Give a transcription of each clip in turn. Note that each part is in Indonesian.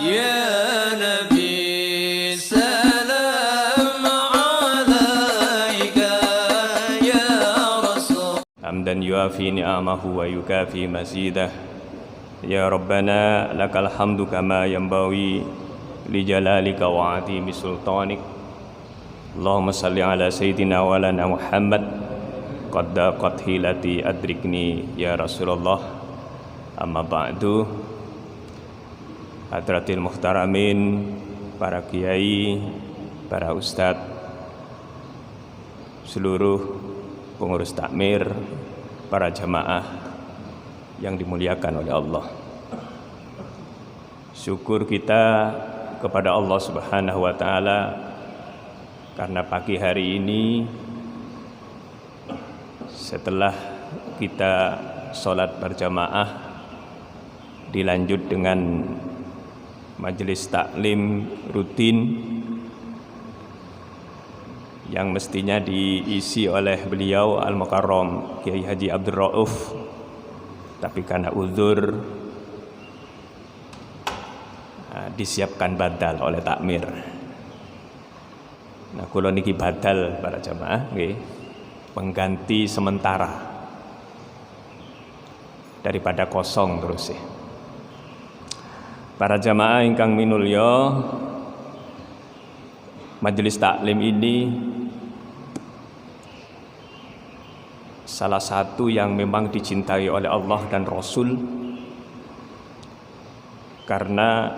يا نبي سلام عليك يا رسول. حمدا يوافي نعمه ويكافي مزيده. يا ربنا لك الحمد كما ينبغي لجلالك وعظيم سلطانك. اللهم صل على سيدنا ولنا محمد. قد ضاقت حيلتي أدركني يا رسول الله. Amma ba'du. Hadratil muhtaramin, para kiai, para ustadz, seluruh pengurus takmir, para jamaah yang dimuliakan oleh Allah. Syukur kita kepada Allah Subhanahu wa taala karena pagi hari ini setelah kita sholat berjamaah dilanjut dengan majelis taklim rutin yang mestinya diisi oleh beliau Al-Mukarram Kiai Haji Abdul Rauf, tapi karena uzur disiapkan badal oleh takmir. Nah, kula niki badal para jamaah nggih, pengganti sementara daripada kosong terus ya. Para jamaah ingkang minulya, majelis taklim ini salah satu yang memang dicintai oleh Allah dan Rasul, karena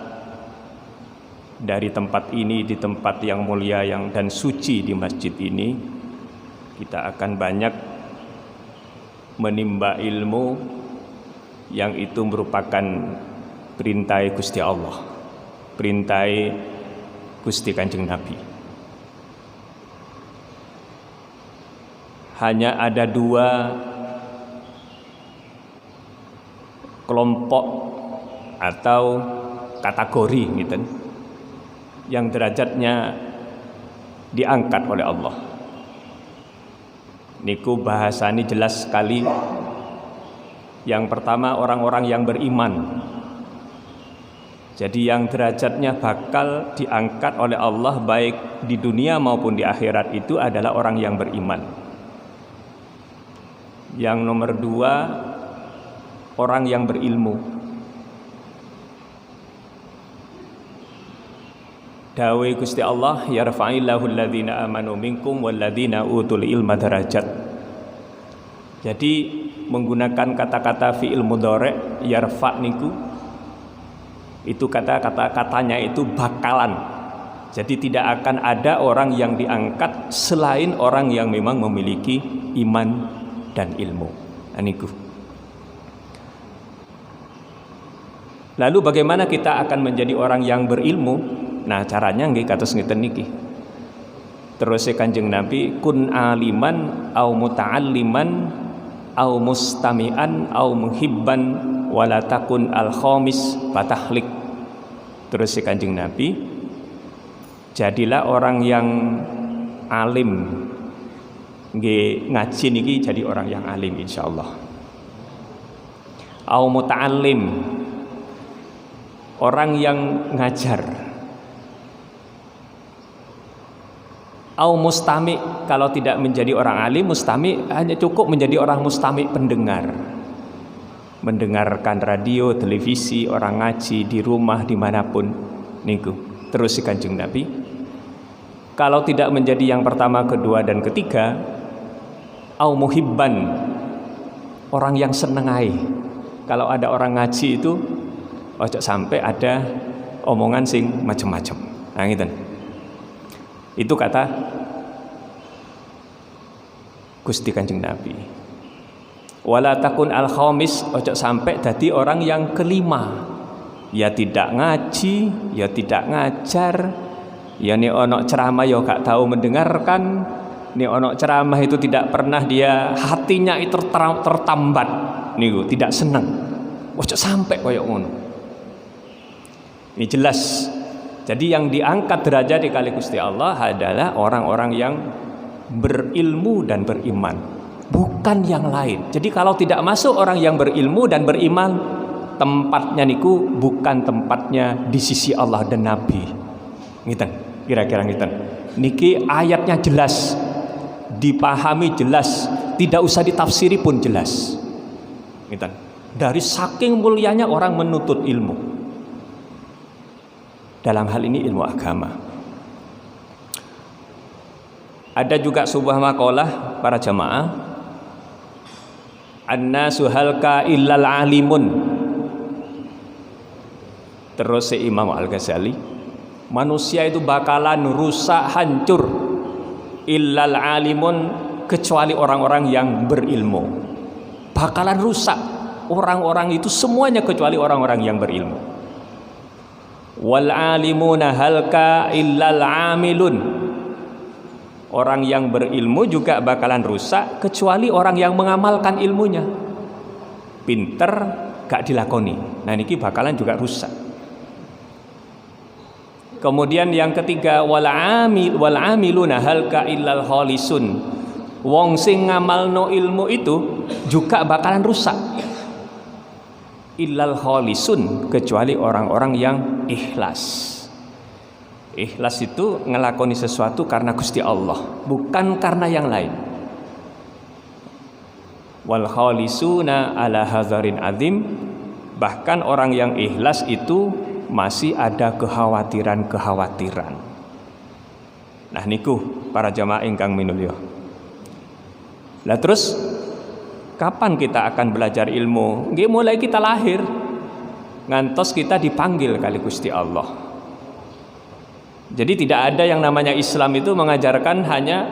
dari tempat ini, di tempat yang mulia dan suci di masjid ini, kita akan banyak menimba ilmu yang itu merupakan perintah Gusti Allah, perintah Gusti Kanjeng Nabi. Hanya ada dua kelompok atau kategori gitu, yang derajatnya diangkat oleh Allah. Niku bahasani jelas sekali. Yang pertama, orang-orang yang beriman. Jadi yang derajatnya bakal diangkat oleh Allah baik di dunia maupun di akhirat itu adalah orang yang beriman. Yang nomor dua, orang yang berilmu. Dawe Gusti Allah, yarfa'illahu alladhina amanu minkum walladhina utul ilma darajat. Jadi menggunakan kata-kata fi'il mudhari' yarfa' niku, itu katanya itu bakalan. Jadi tidak akan ada orang yang diangkat selain orang yang memang memiliki iman dan ilmu. Aniku. Lalu bagaimana kita akan menjadi orang yang berilmu? Nah, caranya nggih kados ngeten niki. Terus Kanjeng Nabi, kun aliman au muta'alliman au mustami'an au muhibban wala takun al-khamis fatahlik. Terus si Kanjeng Nabi, jadilah orang yang alim. Nggih, ngaji niki jadi orang yang alim insyaallah. Au muta'allim, orang yang ngajar. Au mustami, kalau tidak menjadi orang alim, mustami hanya cukup menjadi orang mustami, pendengar. Mendengarkan radio, televisi, orang ngaji di rumah dimanapun niku. Terus si Kanjeng Nabi, kalau tidak menjadi yang pertama, kedua dan ketiga, au muhibban, orang yang senengai. Kalau ada orang ngaji itu ojo sampai ada omongan sing macam-macam. Nah gitu. Itu kata Gusti Kanjeng Nabi. Wala takun al-khamis, ojo sampai dadi orang yang kelima. Ya tidak ngaji, ya tidak ngajar, ya nek ono ceramah ya gak tahu mendengarkan, nek ono ceramah itu tidak pernah dia hatinya itu tertambat niku, tidak senang. Ojo sampai koyo ngono. Ini jelas. Jadi yang diangkat derajat di kali Gusti Allah adalah orang-orang yang berilmu dan beriman, bukan yang lain. Jadi kalau tidak masuk orang yang berilmu dan beriman, tempatnya niku bukan tempatnya di sisi Allah dan Nabi. Ngiten, kira-kira ngiten. Niki ayatnya jelas, dipahami jelas, tidak usah ditafsiri pun jelas. Ngiten. Dari saking mulianya orang menuntut ilmu. Dalam hal ini ilmu agama. Ada juga sebuah makalah para jamaah, annasu halka illal alimun. Terus si Imam Al-Ghazali, manusia itu bakalan rusak hancur illal alimun, kecuali orang-orang yang berilmu. Bakalan rusak orang-orang itu semuanya kecuali orang-orang yang berilmu. Wal alimuna halka illal amilun. Orang yang berilmu juga bakalan rusak kecuali orang yang mengamalkan ilmunya. Pinter gak dilakoni. Nah niki bakalan juga rusak. Kemudian yang ketiga, wal amiluna halka illal khalisun. Wong sing ngamalno ilmu itu juga bakalan rusak. Illal khalisun, kecuali orang-orang yang ikhlas. Ikhlas itu ngelakoni sesuatu karena Gusti Allah, bukan karena yang lain. Wal khalisuna ala hadzarin azim. Bahkan orang yang ikhlas itu masih ada kekhawatiran-kekhawatiran. Nah niku para jamaah ingkang minulya. Lah terus kapan kita akan belajar ilmu? Nggih mulai kita lahir. Ngantos kita dipanggil kali Gusti Allah. Jadi tidak ada yang namanya Islam itu mengajarkan hanya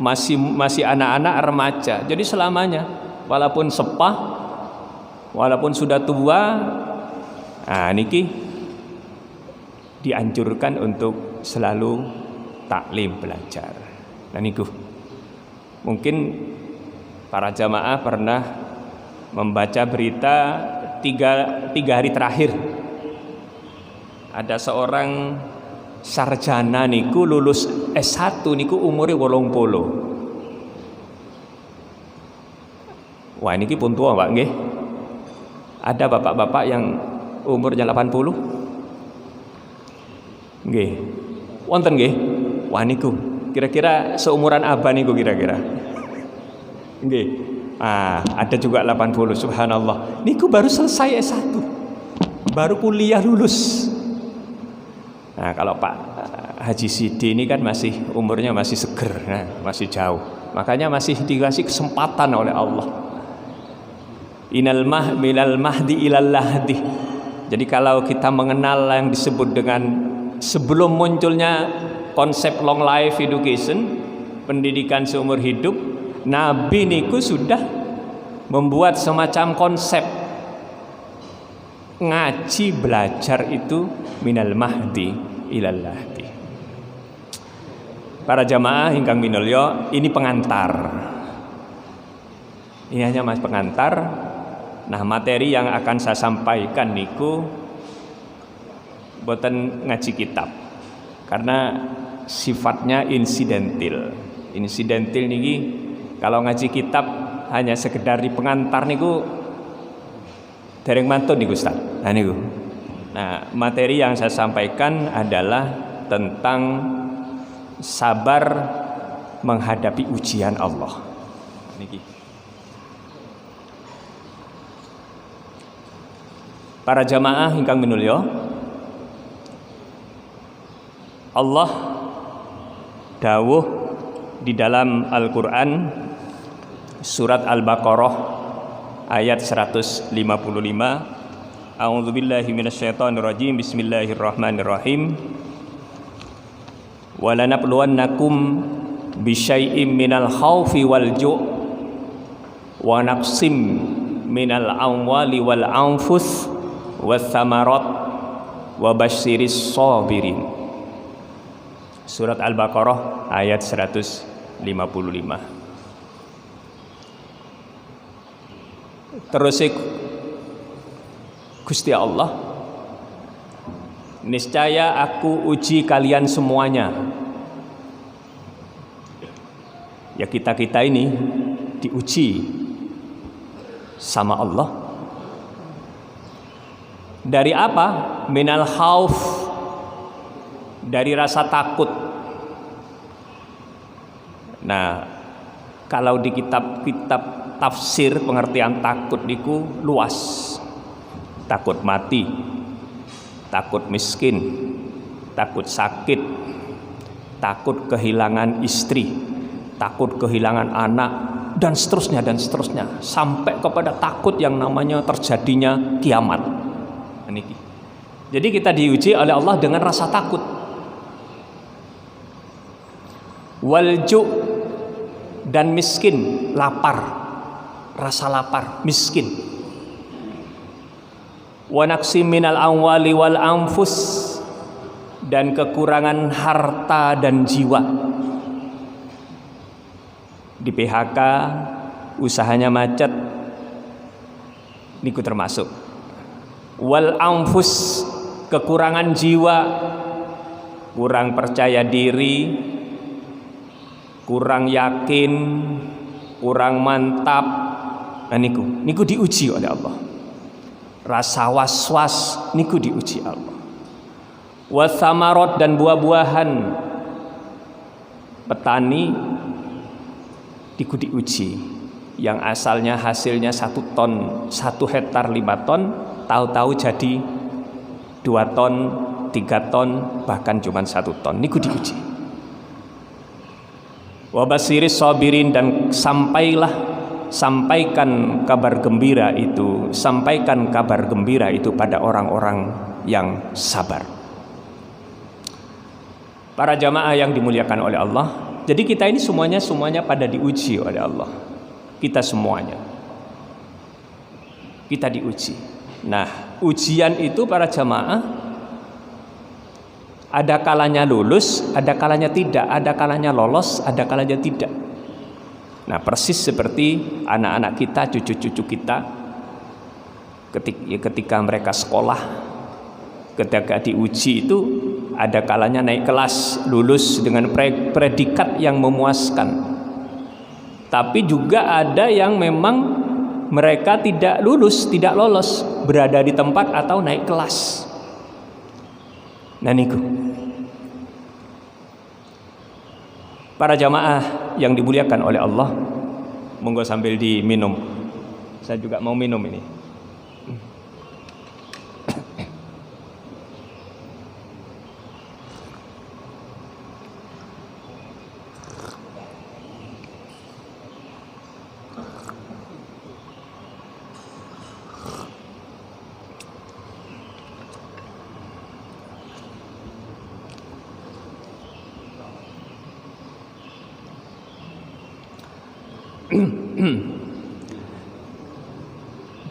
masih anak-anak remaja. Jadi selamanya, walaupun sepah, walaupun sudah tua, nah niki dianjurkan untuk selalu taklim belajar. Nah niku mungkin para jamaah pernah membaca berita tiga hari terakhir ada seorang sarjana niku lulus S1 niku umure 80. Wah niki pun tua Pak nggih. Ada bapak-bapak yang umurnya 80? Nggih. Wonten nggih? Wah niku kira-kira seumuran abah niku kira-kira. Nggih. Ada juga 80, subhanallah. Niku baru selesai S1. Baru kuliah lulus. Nah kalau Pak Haji Sidi ini kan masih umurnya masih seger, nah, masih jauh. Makanya masih dikasih kesempatan oleh Allah. Minal mahdi ilal lahdi. Jadi kalau kita mengenal yang disebut dengan sebelum munculnya konsep long life education, pendidikan seumur hidup, Nabi niku sudah membuat semacam konsep ngaji belajar itu minal mahdi ilal lahdi. Para jamaah ingkang minulya, ini pengantar. Ini hanya mas pengantar. Nah materi yang akan saya sampaikan niku boten ngaji kitab karena sifatnya insidentil. Insidentil niki kalau ngaji kitab hanya sekedar di pengantar niku dereng mantun niku Ustaz. Nah niku. Nah, materi yang saya sampaikan adalah tentang sabar menghadapi ujian Allah. Niki. Para jamaah ingkang minulya, Allah dawuh di dalam Al-Qur'an surat Al-Baqarah ayat 155. A'udzubillahi minasyaitonirrajim. Bismillahirrahmanirrahim. Walanabluwannakum bisyai'im minal khaufi wal ju' wa naqsim minal amwali wal anfus was samarat wa basyiris sabirin. Surat Al-Baqarah ayat 155. Terus Gusti Allah, niscaya aku uji kalian semuanya. Ya kita ini diuji sama Allah. Dari apa? Minal khauf, dari rasa takut. Nah, kalau di kitab-kitab tafsir pengertian takut niku luas. Takut mati, takut miskin, takut sakit, takut kehilangan istri, takut kehilangan anak, dan seterusnya sampai kepada takut yang namanya terjadinya kiamat. Jadi kita diuji oleh Allah dengan rasa takut. Walju, dan miskin, lapar, rasa lapar, miskin. Wa naqsi minal amwali wal anfus, dan kekurangan harta dan jiwa. Di PHK, usahanya macet, niku termasuk. Wal anfus, kekurangan jiwa, kurang percaya diri, kurang yakin, kurang mantap. Nah niku diuji oleh Allah. Rasa was-was niku diuji Allah. Wasamarot, dan buah-buahan, petani niku diuji, yang asalnya hasilnya 1 ton, 1 hektar 5 ton, tahu-tahu jadi 2 ton, 3 ton, bahkan cuma 1 ton. Niku diuji. Wabasiris sabirin, dan sampaikan kabar gembira itu pada orang-orang yang sabar. Para jamaah yang dimuliakan oleh Allah, jadi kita ini semuanya pada diuji oleh Allah. Kita semuanya kita diuji. Nah, ujian itu para jamaah ada kalanya lulus, ada kalanya tidak, ada kalanya lolos, ada kalanya tidak. Nah, persis seperti anak-anak kita, cucu-cucu kita ketika mereka sekolah, ketika diuji itu ada kalanya naik kelas, lulus dengan predikat yang memuaskan. Tapi juga ada yang memang mereka tidak lulus, tidak lolos, berada di tempat atau naik kelas. Nah niku, para jamaah yang dimuliakan oleh Allah, monggo sambil diminum. Saya juga mau minum ini.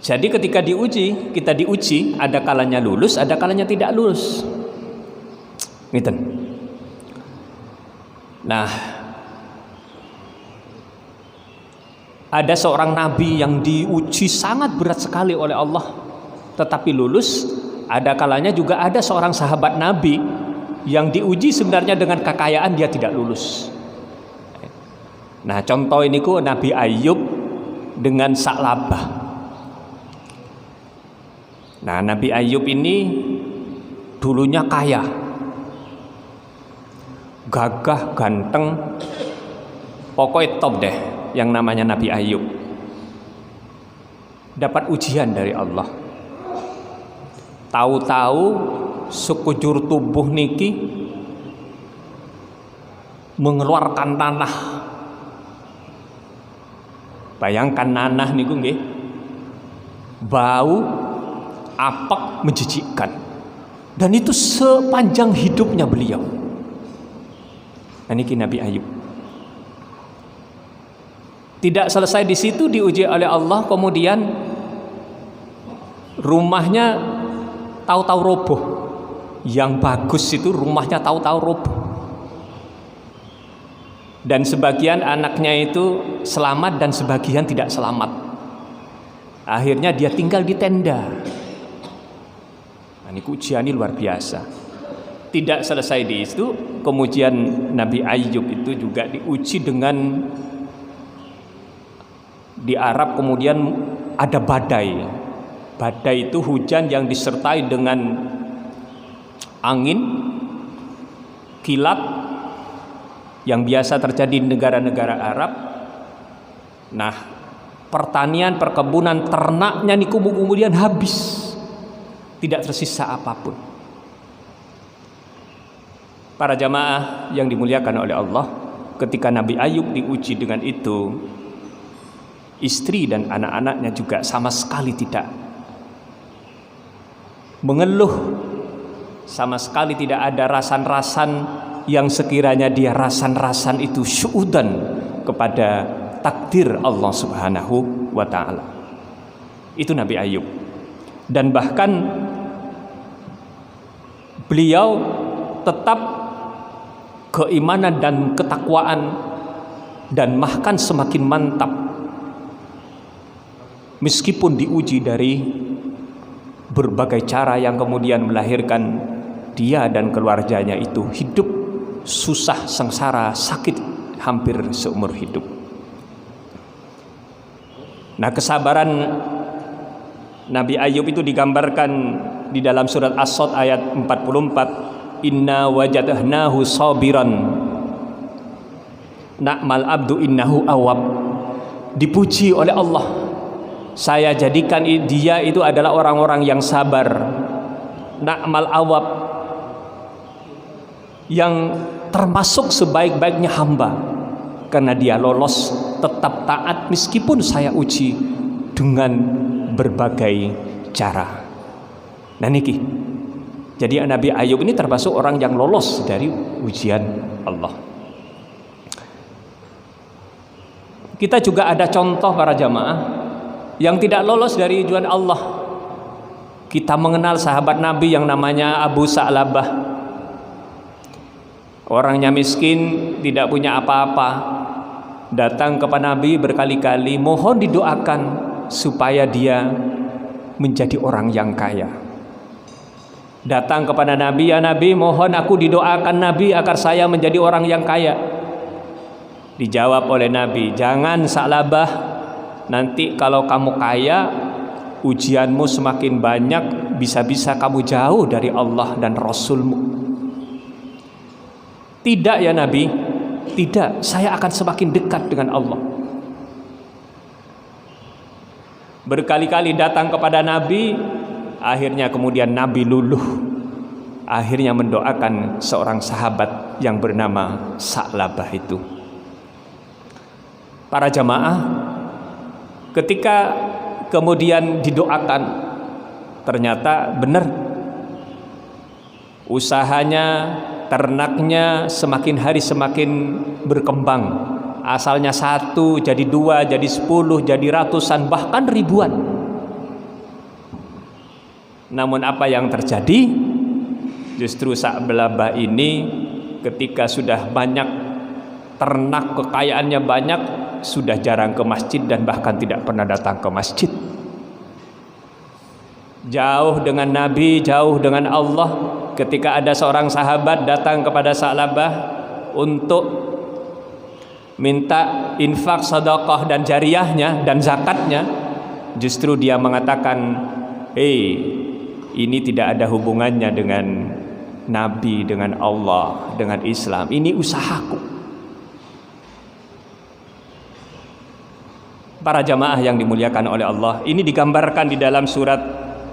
Jadi ketika kita diuji, ada kalanya lulus, ada kalanya tidak lulus. Gitu. Nah, ada seorang nabi yang diuji sangat berat sekali oleh Allah, tetapi lulus. Ada kalanya juga ada seorang sahabat nabi yang diuji sebenarnya dengan kekayaan, dia tidak lulus. Nah, contoh ini Nabi Ayub dengan Sa'labah. Nah, Nabi Ayub ini dulunya kaya, gagah, ganteng, pokoknya top deh yang namanya Nabi Ayub. Dapat ujian dari Allah. Tahu-tahu sekujur tubuh niki mengeluarkan tanah. Bayangkan nanah niku nggih, bau, apek, menjijikkan, dan itu sepanjang hidupnya beliau. Nah, niki Nabi Ayub. Tidak selesai di situ, diuji oleh Allah, kemudian rumahnya tahu-tahu roboh. Yang bagus itu rumahnya tahu-tahu roboh. Dan sebagian anaknya itu selamat dan sebagian tidak selamat. Akhirnya dia tinggal di tenda. Nah, ini ujian luar biasa. Tidak selesai di situ, kemudian Nabi Ayub itu juga diuji dengan di Arab, kemudian ada badai. Badai itu hujan yang disertai dengan angin, kilat yang biasa terjadi di negara-negara Arab. Nah, pertanian, perkebunan, ternaknya niku kemudian habis, tidak tersisa apapun. Para jamaah yang dimuliakan oleh Allah, ketika Nabi Ayub diuji dengan itu, istri dan anak-anaknya juga sama sekali tidak mengeluh, sama sekali tidak ada rasan-rasan yang sekiranya dia rasan-rasan itu syuudan kepada takdir Allah Subhanahu wa ta'ala. Itu Nabi Ayub. Dan bahkan beliau tetap keimanan dan ketakwaan dan bahkan semakin mantap meskipun diuji dari berbagai cara yang kemudian melahirkan dia dan keluarganya itu hidup susah, sengsara, sakit hampir seumur hidup. Nah, kesabaran Nabi Ayub itu digambarkan di dalam surat As-Sad ayat 44, inna wajadnahu sabiran na'mal abdu innahu awab. Dipuji oleh Allah, saya jadikan dia itu adalah orang-orang yang sabar, na'mal awab, yang termasuk sebaik-baiknya hamba, karena dia lolos tetap taat meskipun saya uji dengan berbagai cara. Nah niki, jadi Nabi Ayub ini termasuk orang yang lolos dari ujian Allah. Kita juga ada contoh para jamaah yang tidak lolos dari ujian Allah. Kita mengenal sahabat Nabi yang namanya Abu Sa'labah. Orangnya miskin, tidak punya apa-apa, datang kepada Nabi berkali-kali mohon didoakan supaya dia menjadi orang yang kaya. Datang kepada Nabi, ya Nabi, mohon aku didoakan Nabi agar saya menjadi orang yang kaya. Dijawab oleh Nabi, jangan Sa'labah, nanti kalau kamu kaya, ujianmu semakin banyak, bisa-bisa kamu jauh dari Allah dan Rasulmu. Tidak ya Nabi, tidak, saya akan semakin dekat dengan Allah. Berkali-kali datang kepada Nabi, akhirnya kemudian Nabi luluh, akhirnya mendoakan seorang sahabat yang bernama Sa'labah itu. Para jamaah, ketika kemudian didoakan, ternyata benar usahanya, ternaknya semakin hari semakin berkembang. Asalnya 1 jadi 2 jadi 10 jadi ratusan bahkan ribuan. Namun apa yang terjadi? Justru Sa'labah ini ketika sudah banyak ternak, kekayaannya banyak, sudah jarang ke masjid dan bahkan tidak pernah datang ke masjid. Jauh dengan Nabi, jauh dengan Allah. Ketika ada seorang sahabat datang kepada Sa'labah untuk minta infak, sedekah dan jariyahnya dan zakatnya, justru dia mengatakan, ini tidak ada hubungannya dengan Nabi, dengan Allah, dengan Islam. Ini usahaku. Para jamaah yang dimuliakan oleh Allah, ini digambarkan di dalam surat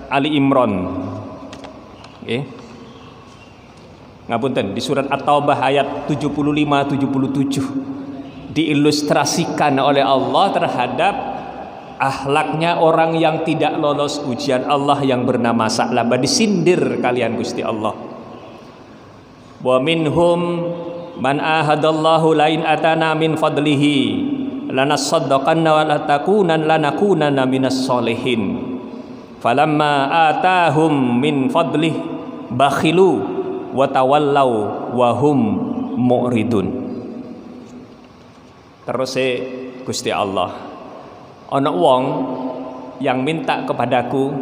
Ali Imran. Ngapunten, di surat At-Taubah ayat 75-77 diilustrasikan oleh Allah terhadap akhlaknya orang yang tidak lolos ujian Allah yang bernama Sa'labah. Disindir kalian Gusti Allah. Wa minhum man ahadallahu lain atana min fadlihi lanasaddaqanna wa lanakunanna minas solihin falamma atahum min fadlih bakhilu wa tawallau wa hum mu'ridun. Terus Gusti Allah, ana wong yang minta kepadaku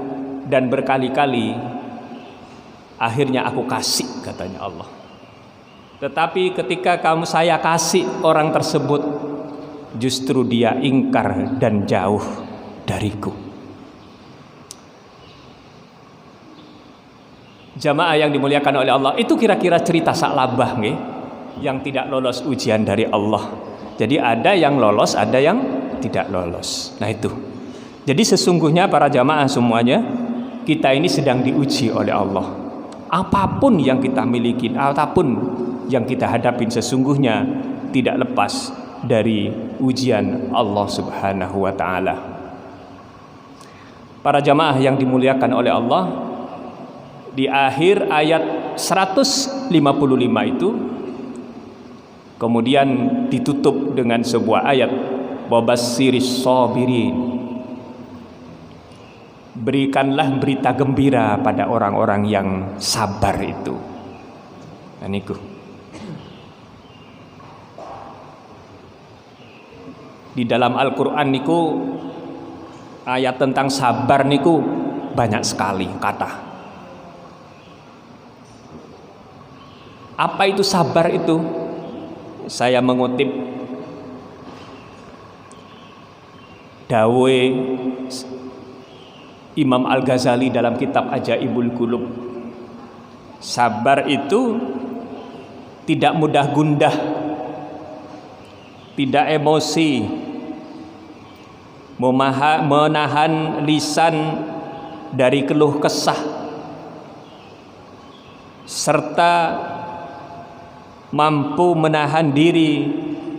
dan berkali-kali akhirnya aku kasih, katanya Allah. Tetapi ketika saya kasih orang tersebut, justru dia ingkar dan jauh dariku. Jamaah yang dimuliakan oleh Allah, itu kira-kira cerita sak labah nggih, yang tidak lolos ujian dari Allah. Jadi ada yang lolos, ada yang tidak lolos. Nah itu. Jadi sesungguhnya para jamaah semuanya, kita ini sedang diuji oleh Allah. Apapun yang kita miliki, apapun yang kita hadapin, sesungguhnya tidak lepas dari ujian Allah Subhanahu wa taala. Para jamaah yang dimuliakan oleh Allah, di akhir ayat 155 itu kemudian ditutup dengan sebuah ayat, wabassiris sabirin. Berikanlah berita gembira pada orang-orang yang sabar itu. Nah, niku. Di dalam Al-Qur'an niku ayat tentang sabar niku banyak sekali kata. Apa itu sabar itu? Saya mengutip dawe Imam Al-Ghazali dalam kitab Ajaibul Qulub. Sabar itu tidak mudah gundah, tidak emosi, menahan lisan dari keluh kesah, serta mampu menahan diri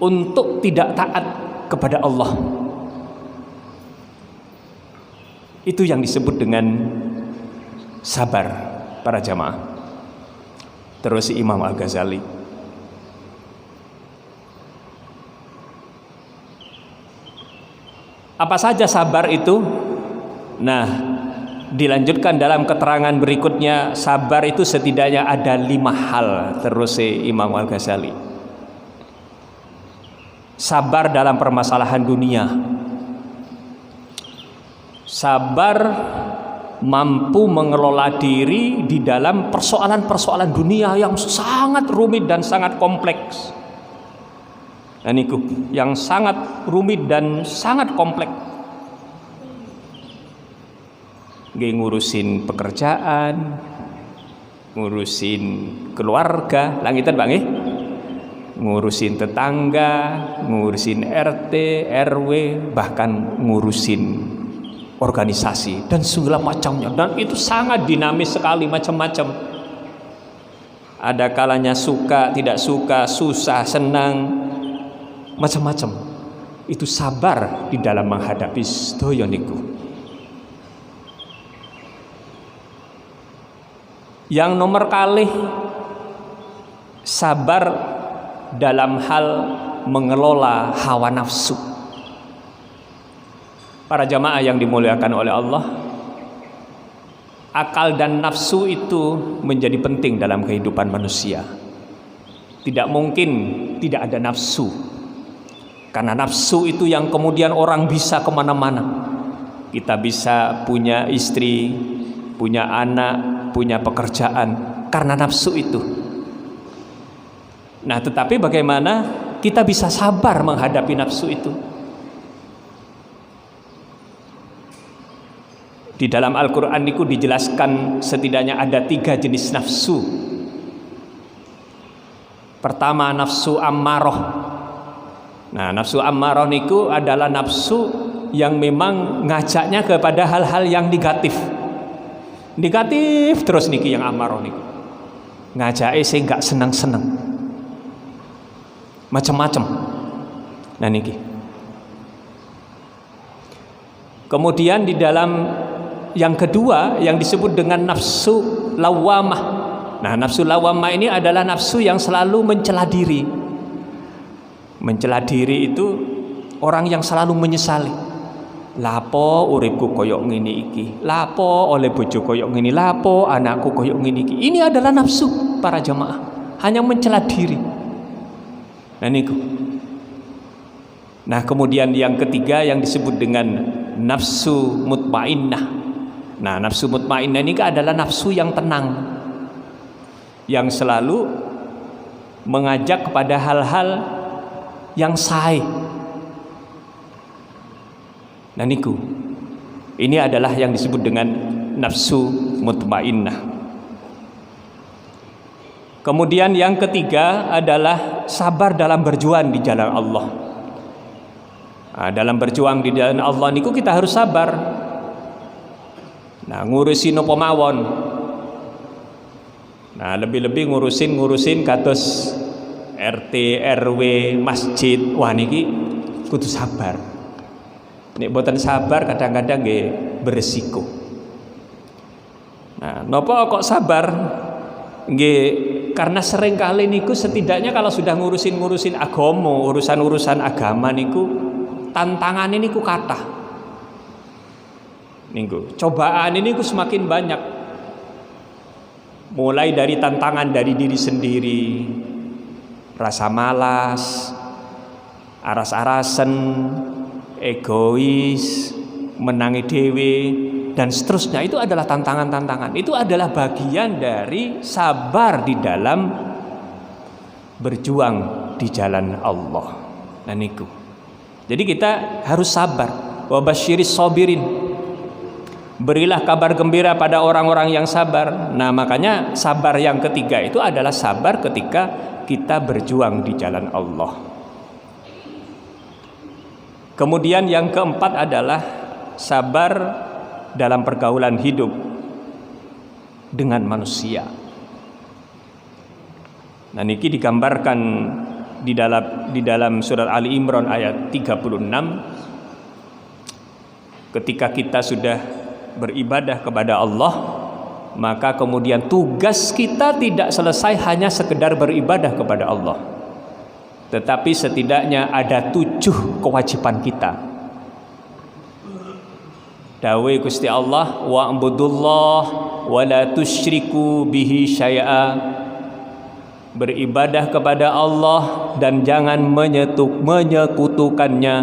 untuk tidak taat kepada Allah. Itu yang disebut dengan sabar, para jamaah. Terus Imam Al-Ghazali, apa saja sabar itu? Nah, dilanjutkan dalam keterangan berikutnya, sabar itu setidaknya ada 5 hal. Terus Imam Al-Ghazali, sabar dalam permasalahan dunia, sabar mampu mengelola diri di dalam persoalan-persoalan dunia yang sangat rumit dan sangat kompleks. Nah niku, yang sangat rumit dan sangat kompleks. Nggih, ngurusin pekerjaan, ngurusin keluarga, langitan Bang nggih. Ngurusin tetangga, ngurusin RT, RW, bahkan ngurusin organisasi dan segala macamnya, dan itu sangat dinamis sekali, macam-macam. Ada kalanya suka, tidak suka, susah, senang, macam-macam. Itu sabar di dalam menghadapi sedaya niku. Yang nomor kalih, sabar dalam hal mengelola hawa nafsu. Para jamaah yang dimuliakan oleh Allah, akal dan nafsu itu menjadi penting dalam kehidupan manusia. Tidak mungkin tidak ada nafsu, karena nafsu itu yang kemudian orang bisa kemana-mana. Kita bisa punya istri, punya anak, punya pekerjaan karena nafsu itu. Nah, tetapi bagaimana kita bisa sabar menghadapi nafsu itu? Di dalam Al-Quran itu dijelaskan setidaknya ada 3 jenis nafsu. Pertama, nafsu ammaroh. Nah, nafsu ammaroh niku adalah nafsu yang memang ngajaknya kepada hal-hal yang negatif. Negatif terus niki yang ammaroh niku. Ngajake sing gak seneng-seneng. Macam-macam. Nah niki. Kemudian di dalam yang kedua yang disebut dengan nafsu lawamah. Nah, nafsu lawamah ini adalah nafsu yang selalu mencela diri. Mencela diri itu orang yang selalu menyesali. Lapo uripku koyok ngene iki, lapo oleh bojo koyok ngene, lapo anakku koyok ngene iki. Ini adalah nafsu, para jamaah, hanya mencela diri. Nah niku. Nah, kemudian yang ketiga yang disebut dengan nafsu mutmainnah. Nah, nafsu mutmainnah ini adalah nafsu yang tenang, yang selalu mengajak kepada hal-hal yang sae. Nah niku, ini adalah yang disebut dengan nafsu mutmainnah. Kemudian yang ketiga adalah sabar dalam berjuang di jalan Allah. Nah, dalam berjuang di jalan Allah niku kita harus sabar. Nah, ngurusin apa mawon. Nah, lebih-lebih ngurusin kados RT, RW, masjid. Wah niki kudu sabar. Nek boten sabar kadang-kadang nggih beresiko. Nah, napa kok sabar? Nggih, karena sering kali niku setidaknya kalau sudah ngurusin agama, urusan agama niku tantangan ini niku kathah. Niku, cobaan ini niku semakin banyak. Mulai dari tantangan dari diri sendiri, rasa malas, aras-arasen, egois, menangi dewe, dan seterusnya. Itu adalah tantangan-tantangan. Itu adalah bagian dari sabar di dalam berjuang di jalan Allah. Nah niku. Jadi kita harus sabar. Wa basyiris sabirin. Berilah kabar gembira pada orang-orang yang sabar. Nah makanya sabar yang ketiga itu adalah sabar ketika kita berjuang di jalan Allah. Kemudian yang keempat adalah sabar dalam pergaulan hidup dengan manusia. Nah niki digambarkan di dalam surat Ali Imran ayat 36. Ketika kita sudah beribadah kepada Allah, maka kemudian tugas kita tidak selesai hanya sekedar beribadah kepada Allah, tetapi setidaknya ada 7 kewajiban kita. Dawe Gusti Allah, wa'budullah wa la tusyriku bihi syai'a. Beribadah kepada Allah dan jangan menyekutukannya.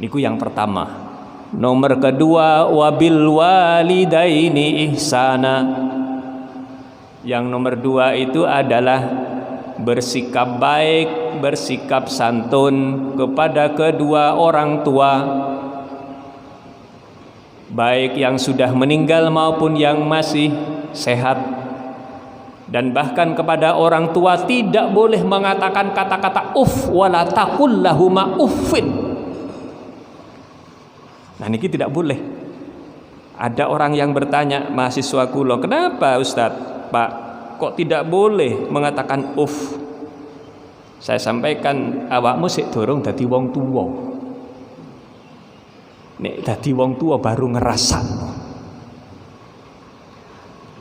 Niku yang pertama. Nomor kedua, wabil walidaini ihsana. Yang nomor 2 itu adalah bersikap baik, bersikap santun kepada kedua orang tua, baik yang sudah meninggal maupun yang masih sehat. Dan bahkan kepada orang tua tidak boleh mengatakan kata-kata uff wala taqul lahuma uffin. Nah niki tidak boleh. Ada orang yang bertanya, mahasiswa kula, kenapa Ustadz, Pak, kok tidak boleh mengatakan uff? Saya sampaikan, awakmu sik durung dadi wong tuwa. Nek dadi wong tuwa baru ngerasakno.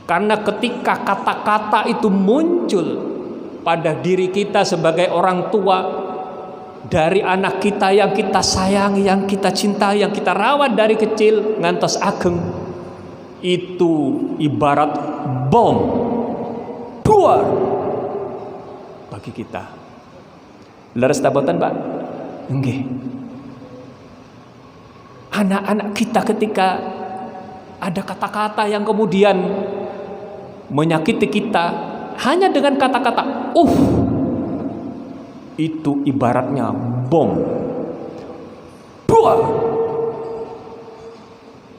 Karena ketika kata-kata itu muncul pada diri kita sebagai orang tua, dari anak kita yang kita sayangi, yang kita cintai, yang kita rawat dari kecil ngantos ageng, itu ibarat bom duar bagi kita. Leres tabotan Pak? Nggih. Anak-anak kita ketika ada kata-kata yang kemudian menyakiti kita hanya dengan kata-kata itu ibaratnya bom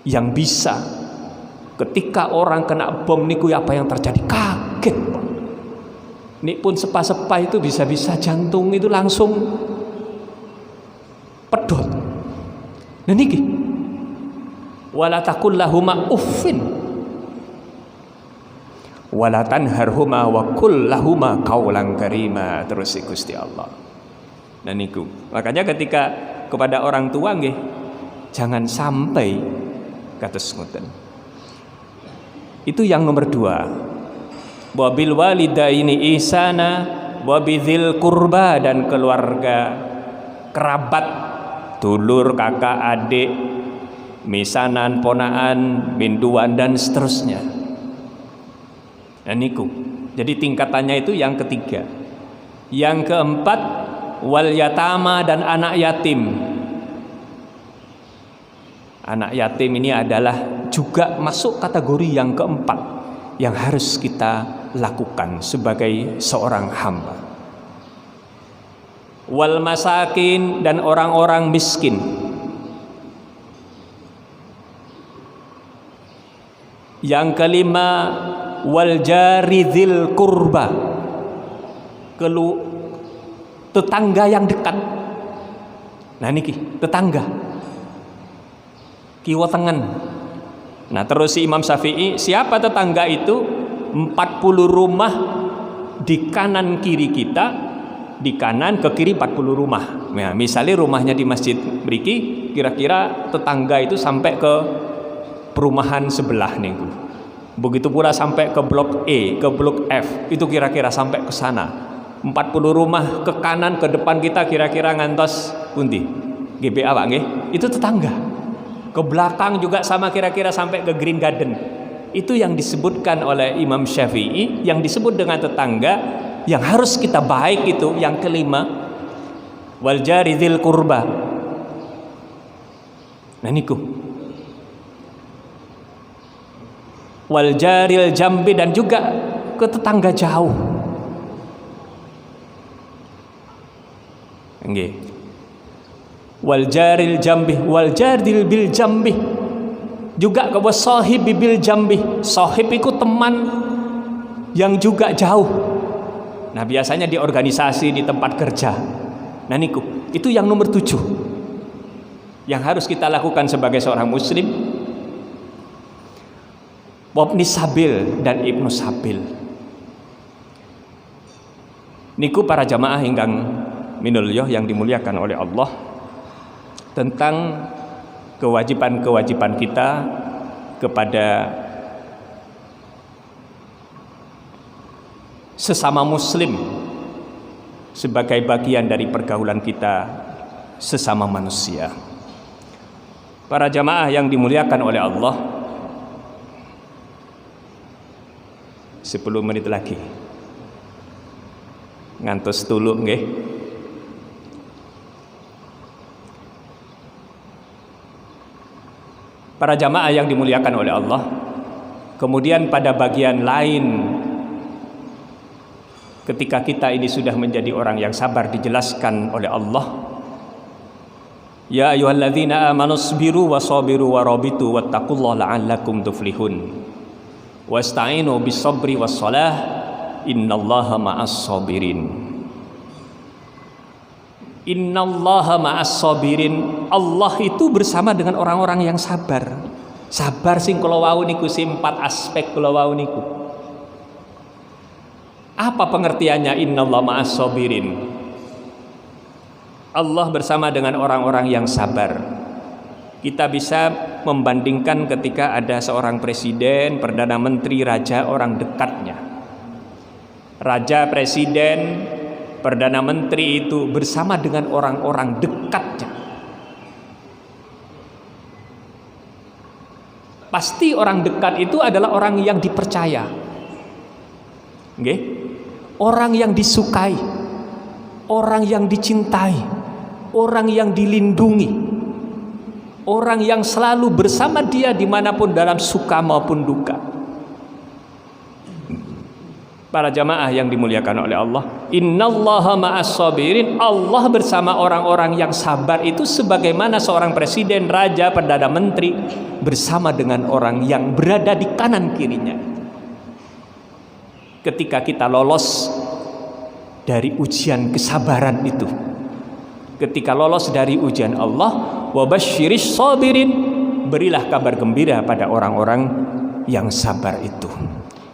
yang bisa ketika orang kena bom niku apa yang terjadi, kaget. Nik pun sepa-sepa itu bisa-bisa jantung itu langsung pedot. Nah niki wala taqul lahuma uffin wala tanharhuma wa qul lahuma qaulan karima. Terus Gusti Allah. Nah niku. Makanya ketika kepada orang tua nggih jangan sampai kados ngoten. Itu yang nomor 2. Wa bil walidaini ihsana wa bidzil qurba, dan keluarga kerabat, dulur, kakak, adik, misanan, ponaan, minduan dan seterusnya. Nah niku. Jadi tingkatannya itu yang ketiga. Yang keempat, wal yatama, dan anak yatim. Anak yatim ini adalah juga masuk kategori yang keempat yang harus kita lakukan sebagai seorang hamba. Wal masakin, dan orang-orang miskin. Yang kelima, wal jari dzil qurba, tetangga yang dekat. Nah niki tetangga kiwa tengen. Nah terus si Imam Syafi'i, siapa tetangga itu? 40 rumah di kanan kiri kita, di kanan ke kiri 40 rumah. Nah, misalnya rumahnya di masjid mriki, kira-kira tetangga itu sampai ke perumahan sebelah niku. Begitu pula sampai ke blok E, ke blok F, itu kira-kira sampai ke sana. 40 rumah ke kanan ke depan kita kira-kira ngantos pundi? GBA Pak nggih? Itu tetangga. Ke belakang juga sama kira-kira sampai ke Green Garden. Itu yang disebutkan oleh Imam Syafi'i, yang disebut dengan tetangga yang harus kita baik itu yang kelima, wal jari dzil qurba. Nah niku wal jaril jambi, dan juga ke tetangga jauh. Nggih. Wal jaril jambi wal jardil bil jambi, juga ke wasahib bil jambi. Sahib itu teman yang juga jauh. Nah biasanya di organisasi, di tempat kerja. Nah niku itu yang nomor 7 yang harus kita lakukan sebagai seorang muslim. Wabni sabil dan ibnu sabil niku para jamaah ingkang minulya yang dimuliakan oleh Allah, tentang kewajiban-kewajiban kita kepada sesama muslim sebagai bagian dari pergaulan kita sesama manusia. Para jamaah yang dimuliakan oleh Allah, 10 menit lagi ngantos tulu nggih. Para jamaah yang dimuliakan oleh Allah, kemudian pada bagian lain, ketika kita ini sudah menjadi orang yang sabar, dijelaskan oleh Allah, ya ayyuhalladzina amanu sabiru wasabiru warabitu wattaqullaha la'allakum tuflihun wasta'inu bis-sabri was-shalah innallaha ma'as sabirin. Innallaha ma'as sabirin, Allah itu bersama dengan orang-orang yang sabar. Sabar sing kula wau niku, 4 aspek kula wau niku. Apa pengertiannya innallaha ma'as sabirin? Allah bersama dengan orang-orang yang sabar. Kita bisa membandingkan ketika ada seorang presiden, perdana menteri, raja, orang dekatnya. Raja, presiden, perdana menteri itu bersama dengan orang-orang dekatnya. Pasti orang dekat itu adalah orang yang dipercaya, nggih? Orang yang disukai, orang yang dicintai, orang yang dilindungi, orang yang selalu bersama dia dimanapun dalam suka maupun duka. Para jamaah yang dimuliakan oleh Allah, innallaha ma'as sabirin, Allah bersama orang-orang yang sabar itu sebagaimana seorang presiden, raja, perdana menteri bersama dengan orang yang berada di kanan kirinya. Ketika kita lolos dari ujian kesabaran itu, ketika lolos dari ujian Allah, wabasyiris sabirin, berilah kabar gembira pada orang-orang yang sabar itu.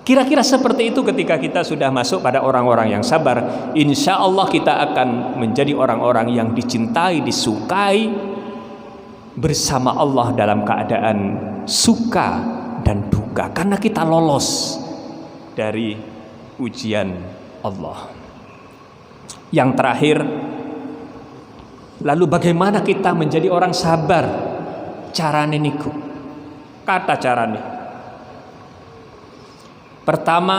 Kira-kira seperti itu. Ketika kita sudah masuk pada orang-orang yang sabar, insya Allah kita akan menjadi orang-orang yang dicintai, disukai bersama Allah dalam keadaan suka dan duka, karena kita lolos dari ujian Allah. Yang terakhir, lalu bagaimana kita menjadi orang sabar? Carane niku, kata carane. Pertama,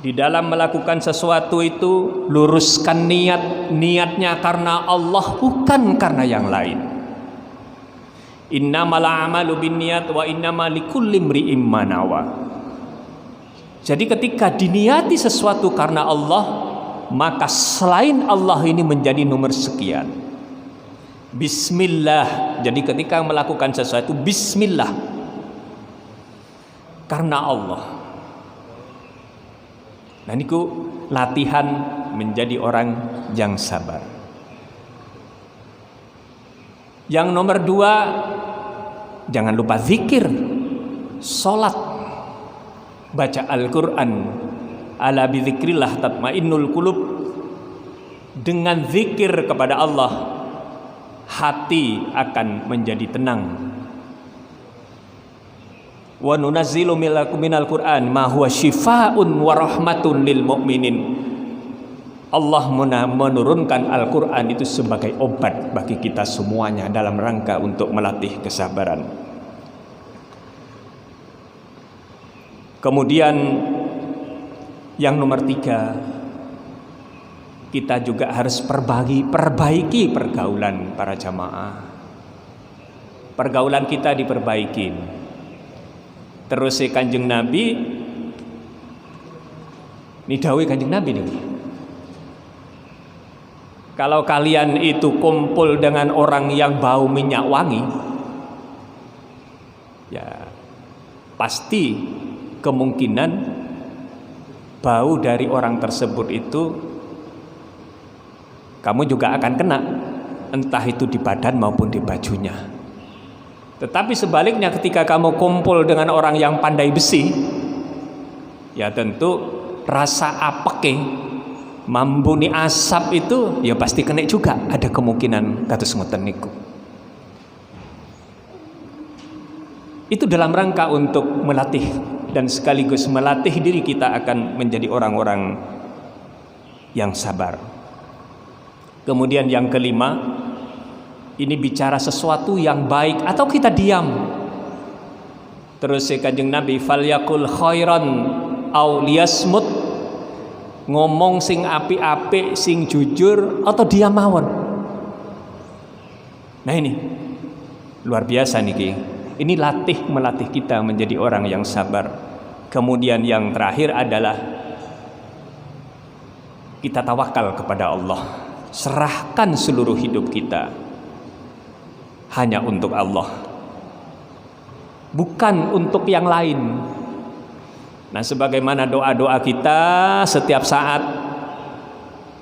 di dalam melakukan sesuatu itu luruskan niatnya karena Allah, bukan karena yang lain. Innamal a'malu binniyat wa innamal likulli imri'in ma nawa. Jadi ketika diniati sesuatu karena Allah, maka selain Allah ini menjadi nomor sekian. Bismillah. Jadi ketika melakukan sesuatu, bismillah. karena Allah. Nah niku latihan menjadi orang yang sabar. Yang nomor 2, jangan lupa zikir, sholat, baca Al-Quran. Ala bizikrillah tatmainnul qulub. Dengan zikir kepada Allah, hati akan menjadi tenang. Wa nunazzilu minal Qur'an ma huwa syifaa'un wa rahmatun lil mu'minin. Allah menurunkan Al-Quran itu sebagai obat bagi kita semuanya dalam rangka untuk melatih kesabaran. Kemudian yang nomor 3, kita juga harus perbaiki pergaulan para jamaah. Pergaulan kita diperbaiki. Terus Kanjeng Nabi, ini dawuh Kanjeng Nabi nih. Kalau kalian itu kumpul dengan orang yang bau minyak wangi, ya pasti kemungkinan bau dari orang tersebut itu kamu juga akan kena, entah itu di badan maupun di bajunya. Tetapi sebaliknya ketika kamu kumpul dengan orang yang pandai besi, ya tentu rasa apeke mambuni asap itu ya pasti kena juga, ada kemungkinan kados ngoten niku. Itu dalam rangka untuk melatih dan sekaligus melatih diri kita akan menjadi orang-orang yang sabar. Kemudian yang kelima, ini bicara sesuatu yang baik atau kita diam. Terus Kanjeng Nabi falyakul khairan au liyasmut, ngomong sing apik-apik, sing jujur atau diam mawon. Nah ini luar biasa niki. Ini melatih kita menjadi orang yang sabar. Kemudian yang terakhir adalah kita tawakal kepada Allah. Serahkan seluruh hidup kita hanya untuk Allah, bukan untuk yang lain. Nah sebagaimana doa-doa kita setiap saat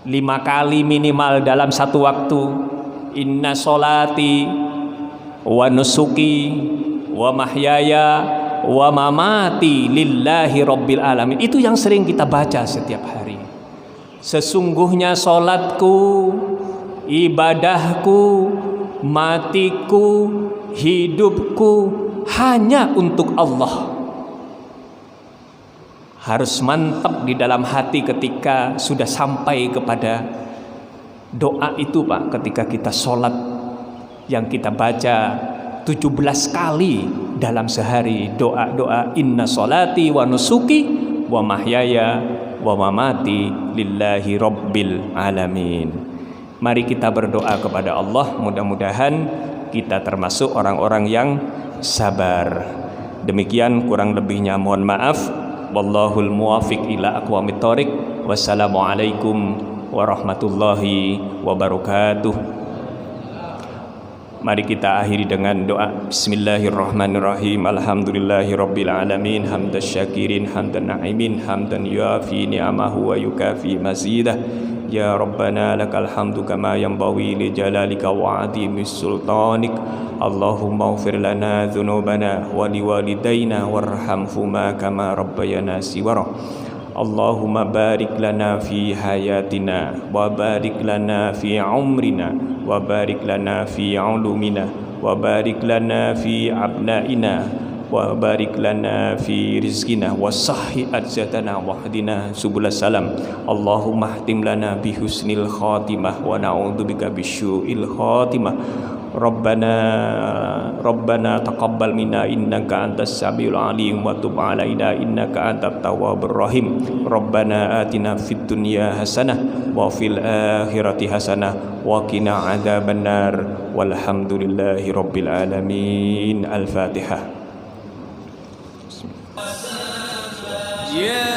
5 kali minimal dalam satu waktu, inna sholati wa nusuki wa mahyaya wa mamati lillahi rabbil alamin. Itu yang sering kita baca setiap hari. Sesungguhnya sholatku, ibadahku, matiku, hidupku hanya untuk Allah. Harus mantap di dalam hati ketika sudah sampai kepada doa itu Pak. Ketika kita sholat yang kita baca 17 kali dalam sehari, doa-doa inna sholati wa nusuki wa mahyaya wa mamati lillahi rabbil alamin. Mari kita berdoa kepada Allah, mudah-mudahan kita termasuk orang-orang yang sabar. Demikian kurang lebihnya mohon maaf. Wallahul muwafiq ila aqwamit thoriq. Wassalamualaikum warahmatullahi wabarakatuh. Mari kita akhiri dengan doa. Bismillahirrahmanirrahim. Alhamdulillahirabbil alamin, hamdan syakirin, hamdan na'imin, hamdan yuafi ni'amahu wa yukafi mazidah. Ya Rabbana lakal hamdu kama yanbaghi li jalalika wa 'azimis sultanik. Allahumma ighfir lana dzunubana wa liwalidayna warhamhuma kama rabbayana shighara. Allahumma barik lana fi hayatina wa barik lana fi umrina wa barik lana fi ulumina wa barik lana fi abnaina wa barik lana fi rizqina wa sahhi ajzatana wa hdina subulas salam. Allahumma htim lana bi husnil khatimah wa na'udzubika bisyu'il khatimah. Rabbana taqabbal minna innaka antas samiul alim wa tub alaina innaka antat tawwabur rahim. Rabbana atina fid dunya hasanah wa fil akhirati hasanah wa qina adzabannar. Walhamdulillahi rabbil alamin. Al-Fatihah. Yeah.